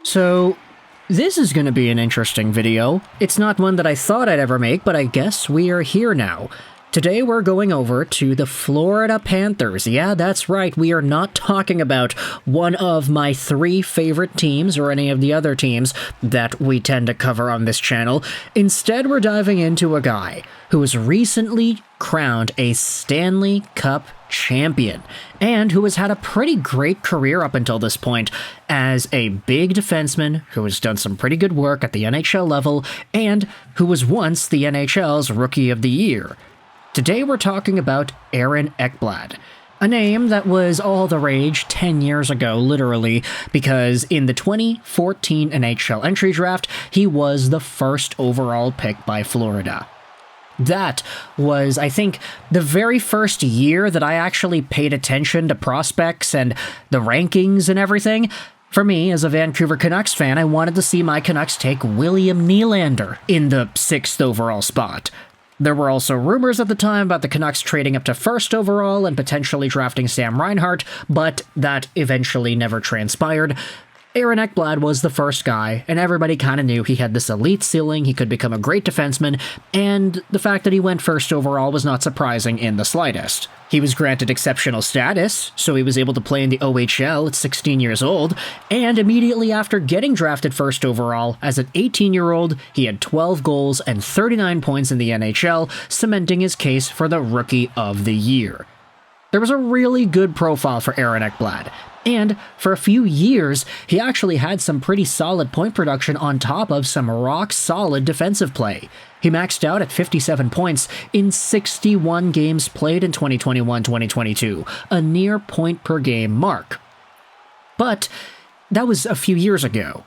So, this is going to be an interesting video. It's not one that I thought I'd ever make, but I guess we are here now. Today we're going over to the Florida Panthers. Yeah, that's right, we are not talking about one of my 3 favorite teams or any of the other teams that we tend to cover on this channel. Instead, we're diving into a guy who was recently crowned a Stanley Cup champion, and who has had a pretty great career up until this point as a big defenseman who has done some pretty good work at the NHL level, and who was once the NHL's Rookie of the Year. Today we're talking about Aaron Ekblad, a name that was all the rage 10 years ago, literally, because in the 2014 NHL Entry Draft, he was the first overall pick by Florida. That was, I think, the very first year that I actually paid attention to prospects and the rankings and everything. For me, as a Vancouver Canucks fan, I wanted to see my Canucks take William Nylander in the 6th overall spot. There were also rumors at the time about the Canucks trading up to 1st overall and potentially drafting Sam Reinhart, but that eventually never transpired. Aaron Ekblad was the first guy, and everybody kind of knew he had this elite ceiling, he could become a great defenseman, and the fact that he went 1st overall was not surprising in the slightest. He was granted exceptional status, so he was able to play in the OHL at 16 years old, and immediately after getting drafted 1st overall, as an 18-year-old, he had 12 goals and 39 points in the NHL, cementing his case for the Rookie of the Year. There was a really good profile for Aaron Ekblad, and for a few years, he actually had some pretty solid point production on top of some rock-solid defensive play. He maxed out at 57 points in 61 games played in 2021-2022, a near point-per-game mark. But that was a few years ago.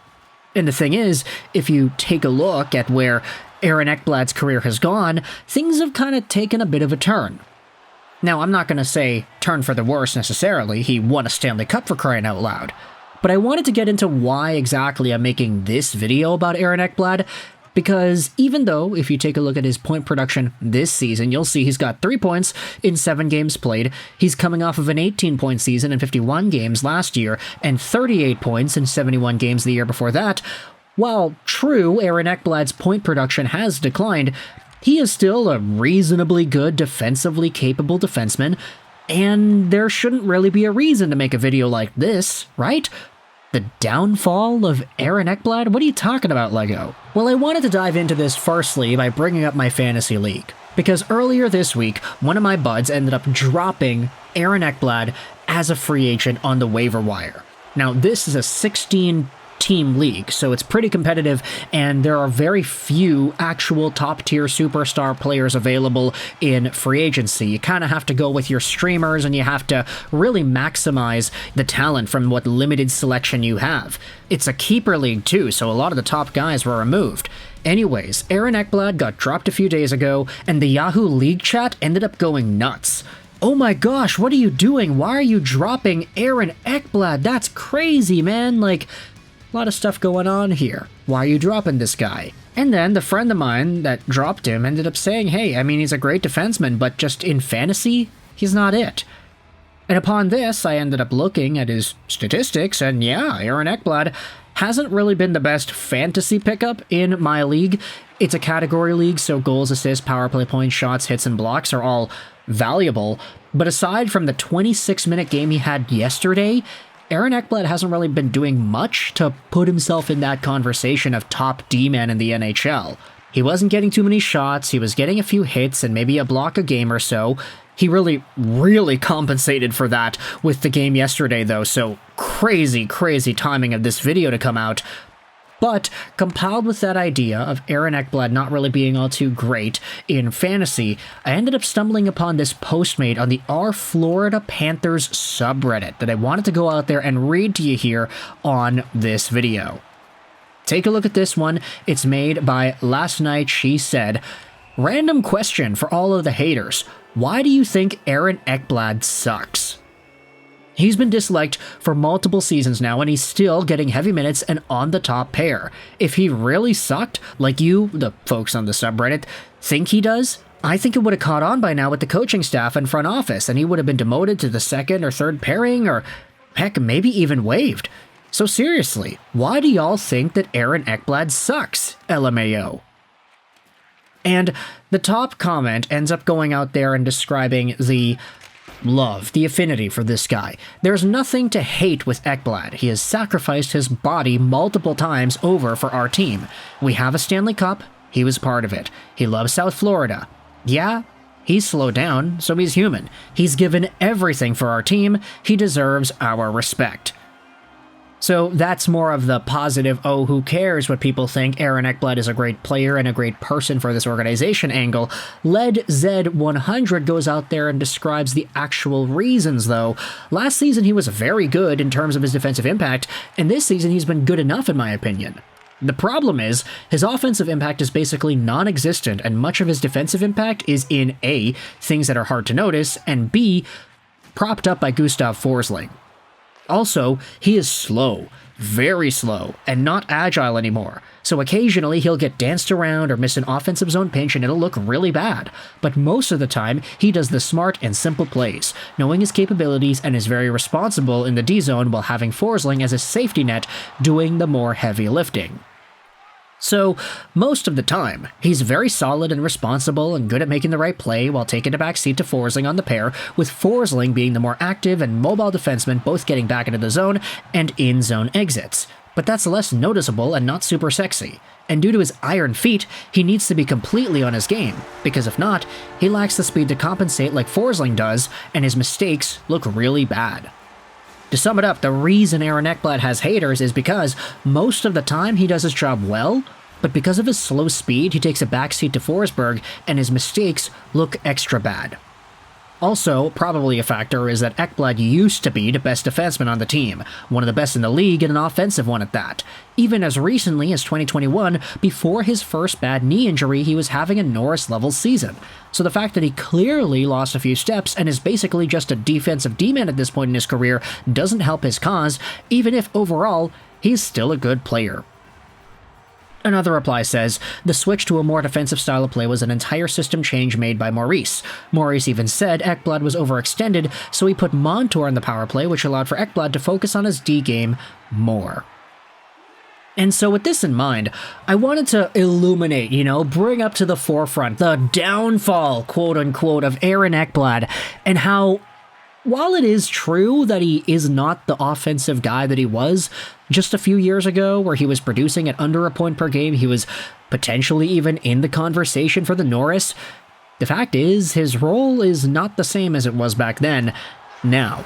And the thing is, if you take a look at where Aaron Ekblad's career has gone, things have kind of taken a bit of a turn. Now, I'm not going to say turn for the worse necessarily, he won a Stanley Cup for crying out loud, but I wanted to get into why exactly I'm making this video about Aaron Ekblad, because even though, if you take a look at his point production this season, you'll see he's got 3 points in 7 games played, he's coming off of an 18-point season in 51 games last year, and 38 points in 71 games the year before that. While true, Aaron Ekblad's point production has declined, he is still a reasonably good defensively capable defenseman, and there shouldn't really be a reason to make a video like this, right? The downfall of Aaron Ekblad? What are you talking about, Lego? Well, I wanted to dive into this firstly by bringing up my fantasy league, because earlier this week, one of my buds ended up dropping Aaron Ekblad as a free agent on the waiver wire. Now, this is a 16-team league, so it's pretty competitive, and there are very few actual top-tier superstar players available in free agency. You kind of have to go with your streamers, and you have to really maximize the talent from what limited selection you have. It's a keeper league too, so a lot of the top guys were removed. Anyways, Aaron Ekblad got dropped a few days ago, and the Yahoo League chat ended up going nuts. Oh my gosh, what are you doing? Why are you dropping Aaron Ekblad? That's crazy, man. Like, a lot of stuff going on here. Why are you dropping this guy? And then the friend of mine that dropped him ended up saying, hey, I mean, he's a great defenseman, but just in fantasy, he's not it. And upon this, I ended up looking at his statistics, and yeah, Aaron Ekblad hasn't really been the best fantasy pickup in my league. It's a category league, so goals, assists, power play points, shots, hits, and blocks are all valuable. But aside from the 26-minute game he had yesterday, Aaron Ekblad hasn't really been doing much to put himself in that conversation of top D-man in the NHL. He wasn't getting too many shots, he was getting a few hits and maybe a block a game or so. He really compensated for that with the game yesterday though, so crazy timing of this video to come out. But, compiled with that idea of Aaron Ekblad not really being all too great in fantasy, I ended up stumbling upon this post made on the Our Florida Panthers subreddit that I wanted to go out there and read to you here on this video. Take a look at this one. It's made by Last Night She Said, random question for all of the haters. Why do you think Aaron Ekblad sucks? He's been disliked for multiple seasons now, and he's still getting heavy minutes and on the top pair. If he really sucked, like you, the folks on the subreddit, think he does, I think it would have caught on by now with the coaching staff and front office, and he would have been demoted to the 2nd or 3rd pairing, or heck, maybe even waived. So seriously, why do y'all think that Aaron Ekblad sucks? LMAO. And the top comment ends up going out there and describing the love, the affinity for this guy. There's nothing to hate with Ekblad. He has sacrificed his body multiple times over for our team. We have a Stanley Cup. He was part of it. He loves South Florida. Yeah, he's slowed down, so he's human. He's given everything for our team. He deserves our respect. So that's more of the positive, oh, who cares what people think, Aaron Ekblad is a great player and a great person for this organization angle. LedZ100 goes out there and describes the actual reasons, though. Last season he was very good in terms of his defensive impact, and this season he's been good enough in my opinion. The problem is, his offensive impact is basically non-existent, and much of his defensive impact is in A, things that are hard to notice, and B, propped up by Gustav Forsling. Also, he is slow, very slow, and not agile anymore, so occasionally he'll get danced around or miss an offensive zone pinch and it'll look really bad, but most of the time he does the smart and simple plays, knowing his capabilities, and is very responsible in the D zone while having Forsling as a safety net doing the more heavy lifting. So, most of the time, he's very solid and responsible and good at making the right play while taking a backseat to Forsling on the pair, with Forsling being the more active and mobile defenseman, both getting back into the zone and in-zone exits. But that's less noticeable and not super sexy. And due to his iron feet, he needs to be completely on his game, because if not, he lacks the speed to compensate like Forsling does, and his mistakes look really bad. To sum it up, the reason Aaron Ekblad has haters is because most of the time he does his job well, but because of his slow speed, he takes a backseat to Forsberg, and his mistakes look extra bad. Also, probably a factor is that Ekblad used to be the best defenseman on the team, one of the best in the league and an offensive one at that. Even as recently as 2021, before his first bad knee injury, he was having a Norris-level season. So the fact that he clearly lost a few steps and is basically just a defensive D-man at this point in his career doesn't help his cause, even if overall, he's still a good player. Another reply says, the switch to a more defensive style of play was an entire system change made by Maurice. Maurice even said Ekblad was overextended, so he put Montour in the power play, which allowed for Ekblad to focus on his D game more. And so with this in mind, I wanted to illuminate, bring up to the forefront the downfall, quote-unquote, of Aaron Ekblad, and how, while it is true that he is not the offensive guy that he was just a few years ago, where he was producing at under a point per game, he was potentially even in the conversation for the Norris, the fact is, his role is not the same as it was back then. Now,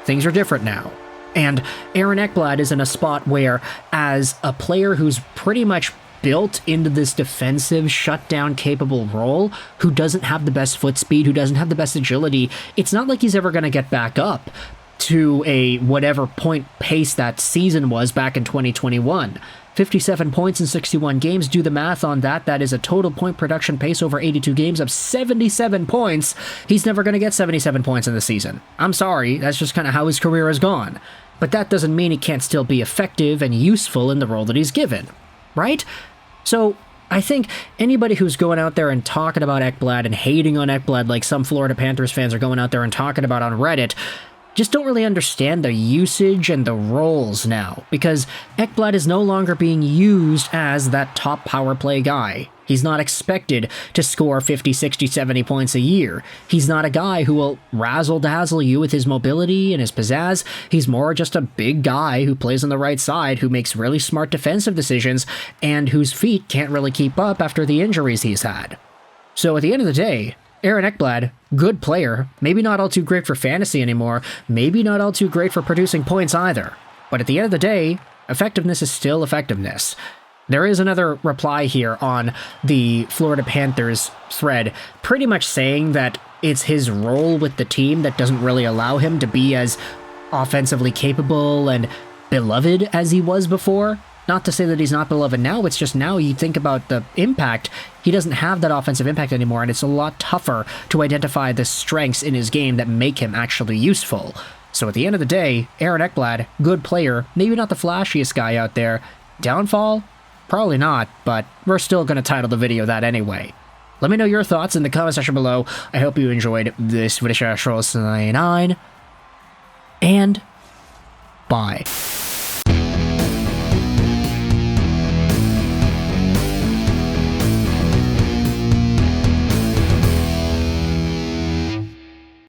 things are different now. And Aaron Ekblad is in a spot where, as a player who's pretty much built into this defensive, shutdown capable role, who doesn't have the best foot speed, who doesn't have the best agility, it's not like he's ever going to get back up to a whatever point pace that season was back in 2021. 57 points in 61 games, do the math on that, that is a total point production pace over 82 games of 77 points. He's never going to get 77 points in the season. I'm sorry, that's just kind of how his career has gone. But that doesn't mean he can't still be effective and useful in the role that he's given, right? So I think anybody who's going out there and talking about Ekblad and hating on Ekblad like some Florida Panthers fans are going out there and talking about on Reddit just don't really understand the usage and the roles now, because Ekblad is no longer being used as that top power play guy. He's not expected to score 50, 60, 70 points a year. He's not a guy who will razzle-dazzle you with his mobility and his pizzazz. He's more just a big guy who plays on the right side, who makes really smart defensive decisions, and whose feet can't really keep up after the injuries he's had. So at the end of the day, Aaron Ekblad, good player, maybe not all too great for fantasy anymore, maybe not all too great for producing points either. But at the end of the day, effectiveness is still effectiveness. There is another reply here on the Florida Panthers thread, pretty much saying that it's his role with the team that doesn't really allow him to be as offensively capable and beloved as he was before. Not to say that he's not beloved now, it's just now you think about the impact, he doesn't have that offensive impact anymore, and it's a lot tougher to identify the strengths in his game that make him actually useful. So at the end of the day, Aaron Ekblad, good player, maybe not the flashiest guy out there. Downfall? Probably not, but we're still going to title the video that anyway. Let me know your thoughts in the comment section below. I hope you enjoyed this video, and bye.